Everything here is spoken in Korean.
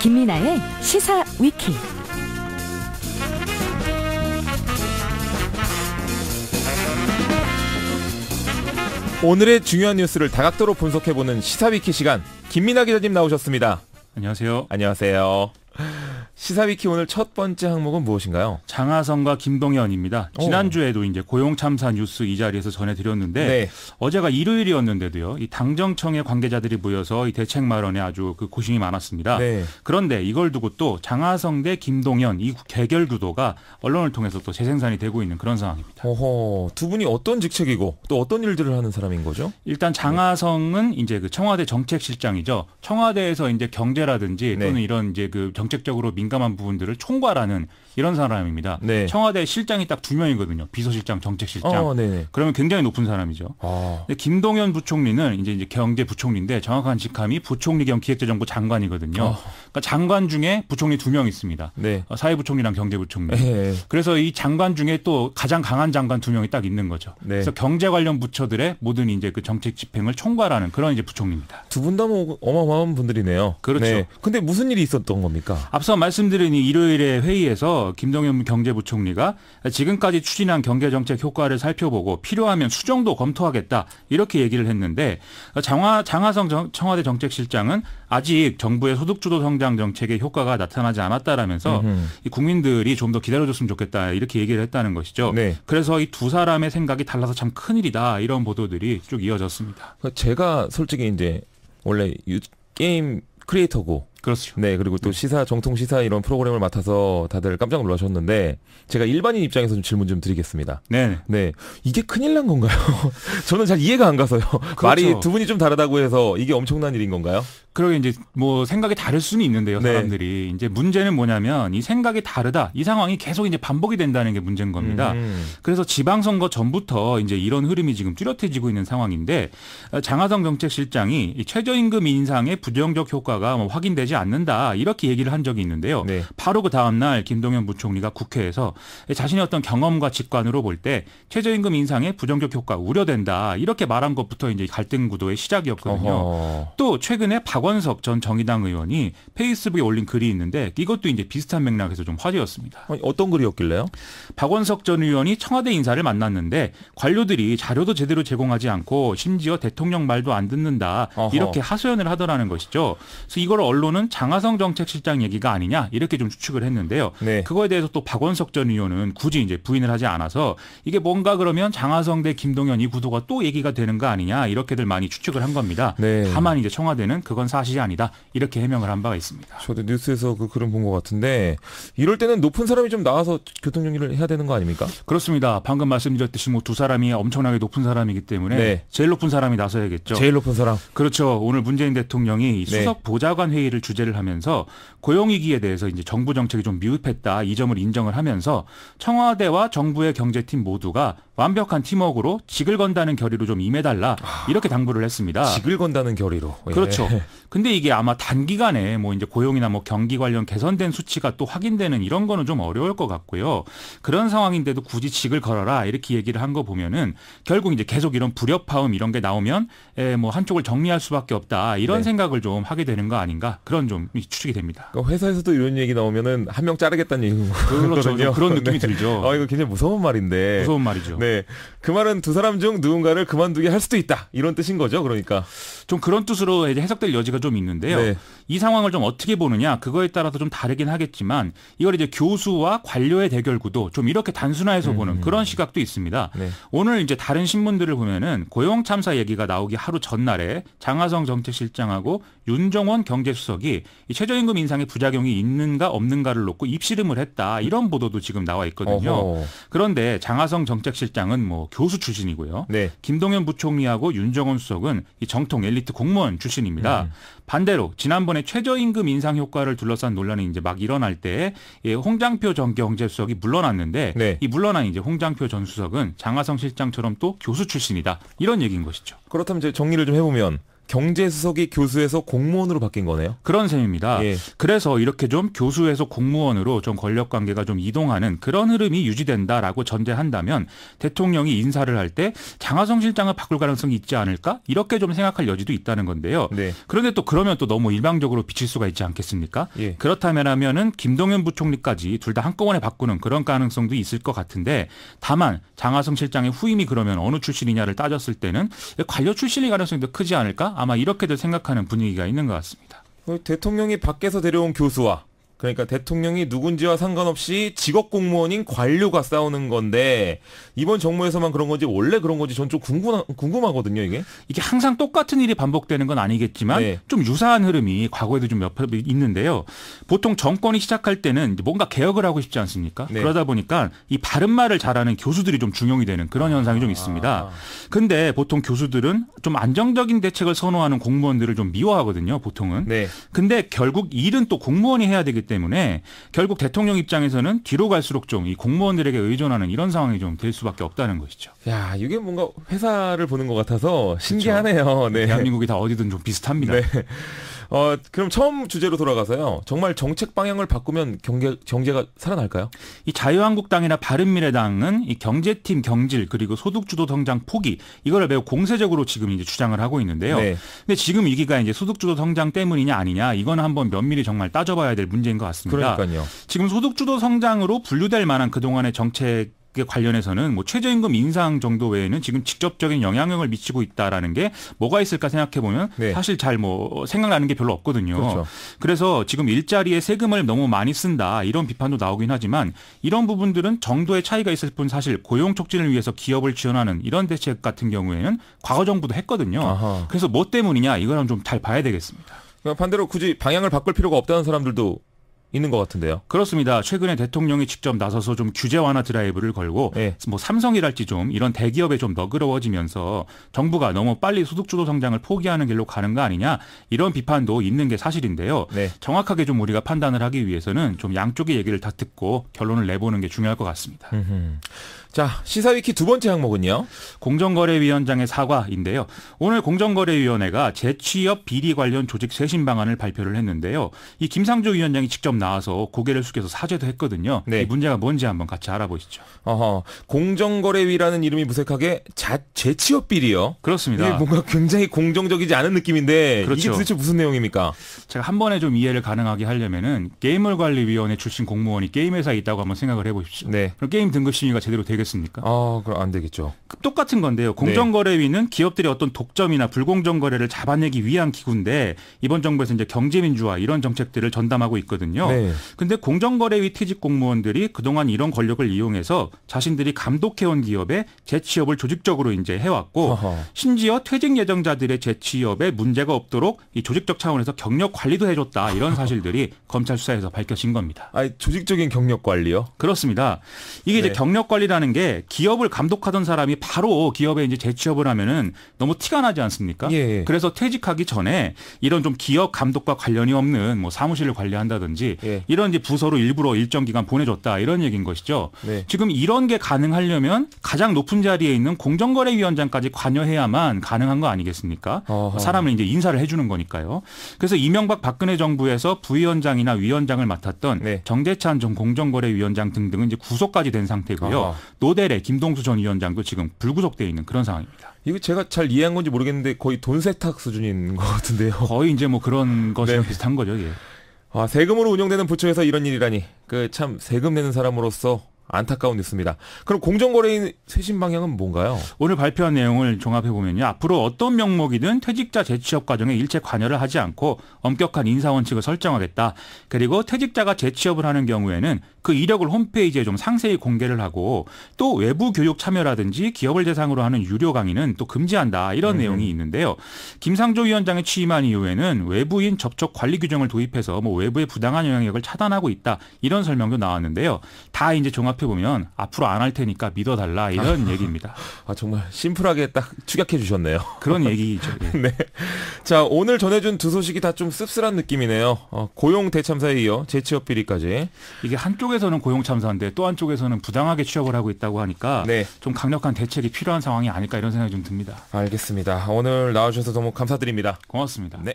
김민아의 시사 위키. 오늘의 중요한 뉴스를 다각도로 분석해보는 시사위키 시간, 김민아 기자님 나오셨습니다. 안녕하세요. 안녕하세요. 시사위키 오늘 첫 번째 항목은 무엇인가요? 장하성과 김동연입니다. 지난주에도 이제 고용참사 뉴스 이 자리에서 전해드렸는데 네. 어제가 일요일이었는데도요. 이 당정청의 관계자들이 모여서 이 대책 마련에 아주 그 고심이 많았습니다. 네. 그런데 이걸 두고 또 장하성 대 김동연 이 개결 구도가 언론을 통해서 또 재생산이 되고 있는 그런 상황입니다. 어허, 두 분이 어떤 직책이고 또 어떤 일들을 하는 사람인 거죠? 일단 장하성은 이제 그 청와대 정책실장이죠. 청와대에서 이제 경제라든지 또는 이런 이제 그 정책적으로 민감한 부분들을 총괄하는 이런 사람입니다. 네. 청와대 실장이 딱 2명이거든요. 비서실장, 정책실장. 네네. 그러면 굉장히 높은 사람이죠. 근데 김동연 부총리는 이제 경제부총리인데 정확한 직함이 부총리 겸 기획재정부 장관이거든요. 그러니까 장관 중에 부총리 2명 있습니다. 네. 사회부총리랑 경제부총리. 네. 그래서 이 장관 중에 또 가장 강한 장관 2명이 딱 있는 거죠. 네. 그래서 경제 관련 부처들의 모든 이제 그 정책 집행을 총괄하는 그런 이제 부총리입니다. 두 분 다 뭐 어마어마한 분들이네요. 그렇죠. 네. 근데 무슨 일이 있었던 겁니까? 앞서 말씀드린 이 일요일의 회의에서 김동연 경제부총리가 지금까지 추진한 경제정책 효과를 살펴보고 필요하면 수정도 검토하겠다 이렇게 얘기를 했는데 장하성 청와대 정책실장은 아직 정부의 소득주도 성장 정책의 효과가 나타나지 않았다라면서 이 국민들이 좀 더 기다려줬으면 좋겠다 이렇게 얘기를 했다는 것이죠. 네. 그래서 이 두 사람의 생각이 달라서 참 큰일이다 이런 보도들이 쭉 이어졌습니다. 제가 솔직히 이제 원래 게임 크리에이터고, 그렇죠. 네, 그리고 또 시사, 정통 시사 이런 프로그램을 맡아서 다들 깜짝 놀라셨는데, 제가 일반인 입장에서 좀 질문 좀 드리겠습니다. 네. 네. 이게 큰일 난 건가요? 저는 잘 이해가 안 가서요. 그렇죠. 말이 두 분이 좀 다르다고 해서 이게 엄청난 일인 건가요? 그러게 이제 뭐 생각이 다를 수는 있는데요, 사람들이. 이제 문제는 뭐냐면 이 생각이 다르다. 이 상황이 계속 이제 반복이 된다는 게 문제인 겁니다. 그래서 지방선거 전부터 이제 이런 흐름이 지금 뚜렷해지고 있는 상황인데 장하성 정책실장이 이 최저임금 인상의 부정적 효과가 뭐 확인되지 않는다. 이렇게 얘기를 한 적이 있는데요. 네. 바로 그 다음 날 김동연 부총리가 국회에서 자신의 어떤 경험과 직관으로 볼 때 최저임금 인상의 부정적 효과 우려된다. 이렇게 말한 것부터 이제 갈등 구도의 시작이었거든요. 어허. 또 최근에 박원석 전 정의당 의원이 페이스북에 올린 글이 있는데 이것도 이제 비슷한 맥락에서 좀 화제였습니다. 아니, 어떤 글이었길래요? 박원석 전 의원이 청와대 인사를 만났는데 관료들이 자료도 제대로 제공하지 않고 심지어 대통령 말도 안 듣는다. 어허. 이렇게 하소연을 하더라는 것이죠. 그래서 이걸 언론은 장하성 정책실장 얘기가 아니냐 이렇게 좀 추측을 했는데요. 네. 그거에 대해서 또 박원석 전 의원은 굳이 이제 부인을 하지 않아서 이게 뭔가 그러면 장하성 대 김동연 이 구도가 또 얘기가 되는 거 아니냐 이렇게들 많이 추측을 한 겁니다. 네. 다만 이제 청와대는 그건 사실이 아니다 이렇게 해명을 한 바가 있습니다. 저도 뉴스에서 그 글은 본 것 같은데, 이럴 때는 높은 사람이 좀 나와서 교통정리를 해야 되는 거 아닙니까? 그렇습니다. 방금 말씀드렸듯이 뭐 두 사람이 엄청나게 높은 사람이기 때문에 네. 제일 높은 사람이 나서야겠죠. 제일 높은 사람. 그렇죠. 오늘 문재인 대통령이 이 네. 수석 보좌관 회의를 주재를 하면서 고용위기에 대해서 이제 정부 정책이 좀 미흡했다 이 점을 인정을 하면서 청와대와 정부의 경제팀 모두가 완벽한 팀워크로 직을 건다는 결의로 좀 임해달라 이렇게 당부를 했습니다. 직을 건다는 결의로. 예. 그렇죠. 근데 이게 아마 단기간에 뭐 이제 고용이나 뭐 경기 관련 개선된 수치가 또 확인되는 이런 거는 좀 어려울 것 같고요. 그런 상황인데도 굳이 직을 걸어라 이렇게 얘기를 한 거 보면은 결국 이제 계속 이런 불협화음 이런 게 나오면 뭐 한쪽을 정리할 수밖에 없다 이런 네. 생각을 좀 하게 되는 거 아닌가 그런 좀 추측이 됩니다. 그러니까 회사에서도 이런 얘기 나오면은 한 명 자르겠다는 얘기인 그렇죠. 거거든요. 좀 그런 느낌이 네. 들죠. 이거 굉장히 무서운 말인데. 무서운 말이죠. 네. 그 말은 두 사람 중 누군가를 그만두게 할 수도 있다. 이런 뜻인 거죠. 그러니까. 좀 그런 뜻으로 이제 해석될 여지가 좀 있는데요. 네. 이 상황을 좀 어떻게 보느냐 그거에 따라서 좀 다르긴 하겠지만 이걸 이제 교수와 관료의 대결 구도 좀 이렇게 단순화해서 보는 그런 시각도 있습니다. 네. 오늘 이제 다른 신문들을 보면은 고용 참사 얘기가 나오기 하루 전날에 장하성 정책실장하고 윤정원 경제수석이 이 최저임금 인상의 부작용이 있는가 없는가를 놓고 입씨름을 했다 이런 보도도 지금 나와 있거든요. 어허. 그런데 장하성 정책실장은 뭐 교수 출신이고요. 네. 김동연 부총리하고 윤정원 수석은 이 정통 엘리트 공무원 출신입니다. 반대로 지난번에 최저임금 인상 효과를 둘러싼 논란이 이제 막 일어날 때 홍장표 전 경제수석이 물러났는데 네. 이 물러난 이제 홍장표 전 수석은 장하성 실장처럼 또 교수 출신이다 이런 얘기인 것이죠. 그렇다면 이제 정리를 좀 해보면 경제수석이 교수에서 공무원으로 바뀐 거네요. 그런 셈입니다. 예. 그래서 이렇게 좀 교수에서 공무원으로 좀 권력관계가 좀 이동하는 그런 흐름이 유지된다라고 전제한다면 대통령이 인사를 할 때 장하성 실장을 바꿀 가능성이 있지 않을까? 이렇게 좀 생각할 여지도 있다는 건데요. 네. 그런데 또 그러면 또 너무 일방적으로 비칠 수가 있지 않겠습니까? 예. 그렇다면은 김동연 부총리까지 둘 다 한꺼번에 바꾸는 그런 가능성도 있을 것 같은데 다만 장하성 실장의 후임이 그러면 어느 출신이냐를 따졌을 때는 관료 출신일 가능성이 더 크지 않을까? 아마 이렇게들 생각하는 분위기가 있는 것 같습니다. 대통령이 밖에서 데려온 교수와 그러니까 대통령이 누군지와 상관없이 직업 공무원인 관료가 싸우는 건데 이번 정부에서만 그런 건지 원래 그런 건지 전 좀 궁금하거든요, 이게. 이게 항상 똑같은 일이 반복되는 건 아니겠지만 네. 좀 유사한 흐름이 과거에도 좀 몇 번 있는데요. 보통 정권이 시작할 때는 뭔가 개혁을 하고 싶지 않습니까? 네. 그러다 보니까 이 바른 말을 잘하는 교수들이 좀 중용이 되는 그런 현상이 좀 있습니다. 근데 보통 교수들은 좀 안정적인 대책을 선호하는 공무원들을 좀 미워하거든요, 보통은. 네. 근데 결국 일은 또 공무원이 해야 되기 때문에 결국 대통령 입장에서는 뒤로 갈수록 좀 이 공무원들에게 의존하는 이런 상황이 좀 될 수밖에 없다는 것이죠. 야, 이게 뭔가 회사를 보는 것 같아서 신기하네요. 그렇죠. 네. 대한민국이 다 어디든 좀 비슷합니다. 네. 그럼 처음 주제로 돌아가서요. 정말 정책 방향을 바꾸면 경제가 살아날까요? 이 자유한국당이나 바른미래당은 이 경제팀 경질 그리고 소득주도 성장 포기 이거를 매우 공세적으로 지금 이제 주장을 하고 있는데요. 네. 근데 지금 위기가 이제 소득주도 성장 때문이냐 아니냐 이거는 한번 면밀히 정말 따져봐야 될 문제인 것 같습니다. 그러니까요. 지금 소득주도 성장으로 분류될 만한 그동안의 정책 관련해서는 뭐 최저임금 인상 정도 외에는 지금 직접적인 영향력을 미치고 있다라는 게 뭐가 있을까 생각해 보면 네. 사실 잘 뭐 생각나는 게 별로 없거든요. 그렇죠. 그래서 지금 일자리에 세금을 너무 많이 쓴다 이런 비판도 나오긴 하지만 이런 부분들은 정도의 차이가 있을 뿐 사실 고용 촉진을 위해서 기업을 지원하는 이런 대책 같은 경우에는 과거 정부도 했거든요. 아하. 그래서 뭐 때문이냐 이거는 좀 잘 봐야 되겠습니다. 반대로 굳이 방향을 바꿀 필요가 없다는 사람들도 있는 것 같은데요. 그렇습니다. 최근에 대통령이 직접 나서서 좀 규제 완화 드라이브를 걸고 네. 뭐 삼성이랄지 좀 이런 대기업에 좀 너그러워지면서 정부가 너무 빨리 소득주도 성장을 포기하는 길로 가는 거 아니냐 이런 비판도 있는 게 사실인데요. 네. 정확하게 좀 우리가 판단을 하기 위해서는 좀 양쪽의 얘기를 다 듣고 결론을 내보는 게 중요할 것 같습니다. 자, 시사위키 두 번째 항목은요. 공정거래위원장의 사과인데요. 오늘 공정거래위원회가 재취업 비리 관련 조직 쇄신 방안을 발표를 했는데요. 이 김상조 위원장이 직접 나와서 고개를 숙여서 사죄도 했거든요. 네. 이 문제가 뭔지 한번 같이 알아보시죠. 공정거래위라는 이름이 무색하게 재취업 비리요. 그렇습니다. 이게 뭔가 굉장히 공정적이지 않은 느낌인데 그렇죠. 이게 도대체 무슨 내용입니까? 제가 한 번에 좀 이해를 가능하게 하려면은 게임물관리위원회 출신 공무원이 게임 회사에 있다고 한번 생각을 해보십시오. 네. 그럼 게임 등급 심의가 제대로 되겠습니까? 그럼 안 되겠죠. 똑같은 건데요. 공정거래위는 기업들의 어떤 독점이나 불공정 거래를 잡아내기 위한 기구인데 이번 정부에서 이제 경제민주화 이런 정책들을 전담하고 있거든요. 네. 근데 공정거래위 퇴직 공무원들이 그동안 이런 권력을 이용해서 자신들이 감독해온 기업의 재취업을 조직적으로 이제 해왔고 어허. 심지어 퇴직 예정자들의 재취업에 문제가 없도록 이 조직적 차원에서 경력 관리도 해줬다 이런 사실들이 검찰 수사에서 밝혀진 겁니다. 조직적인 경력 관리요? 그렇습니다. 이게 이제 네. 경력 관리라는 게 기업을 감독하던 사람이 바로 기업에 이제 재취업을 하면은 너무 티가 나지 않습니까? 예. 그래서 퇴직하기 전에 이런 좀 기업 감독과 관련이 없는 뭐 사무실을 관리한다든지 예. 이런 이제 부서로 일부러 일정 기간 보내줬다 이런 얘기인 것이죠. 네. 지금 이런 게 가능하려면 가장 높은 자리에 있는 공정거래위원장까지 관여해야만 가능한 거 아니겠습니까? 어허. 사람을 이제 인사를 해주는 거니까요. 그래서 이명박 박근혜 정부에서 부위원장이나 위원장을 맡았던 네. 정대찬 전 공정거래위원장 등등은 이제 구속까지 된 상태고요. 어허. 노델의 김동수 전 위원장도 지금 불구속돼 있는 그런 상황입니다. 이거 제가 잘 이해한 건지 모르겠는데 거의 돈 세탁 수준인 것 같은데요. 거의 이제 뭐 그런 것이랑 네. 비슷한 거죠. 예. 세금으로 운영되는 부처에서 이런 일이라니. 참 세금 내는 사람으로서 안타까운 뉴스입니다. 그럼 공정거래인 쇄신 방향은 뭔가요? 오늘 발표한 내용을 종합해보면요. 앞으로 어떤 명목이든 퇴직자 재취업 과정에 일체 관여를 하지 않고 엄격한 인사원칙을 설정하겠다. 그리고 퇴직자가 재취업을 하는 경우에는 그 이력을 홈페이지에 좀 상세히 공개를 하고 또 외부 교육 참여라든지 기업을 대상으로 하는 유료 강의는 또 금지한다. 이런 내용이 있는데요. 김상조 위원장이 취임한 이후에는 외부인 접촉 관리 규정을 도입해서 뭐 외부의 부당한 영향력을 차단하고 있다. 이런 설명도 나왔는데요. 다 이제 종합 눈앞에 보면 앞으로 안 할 테니까 믿어달라 이런 얘기입니다. 아, 정말 심플하게 딱 축약해 주셨네요. 그런 얘기죠. 예. 네. 자, 오늘 전해준 두 소식이 다 좀 씁쓸한 느낌이네요. 고용 대참사에 이어 재취업 비리까지. 이게 한쪽에서는 고용 참사인데 또 한쪽에서는 부당하게 취업을 하고 있다고 하니까 네. 좀 강력한 대책이 필요한 상황이 아닐까 이런 생각이 좀 듭니다. 알겠습니다. 오늘 나와주셔서 너무 감사드립니다. 고맙습니다. 네.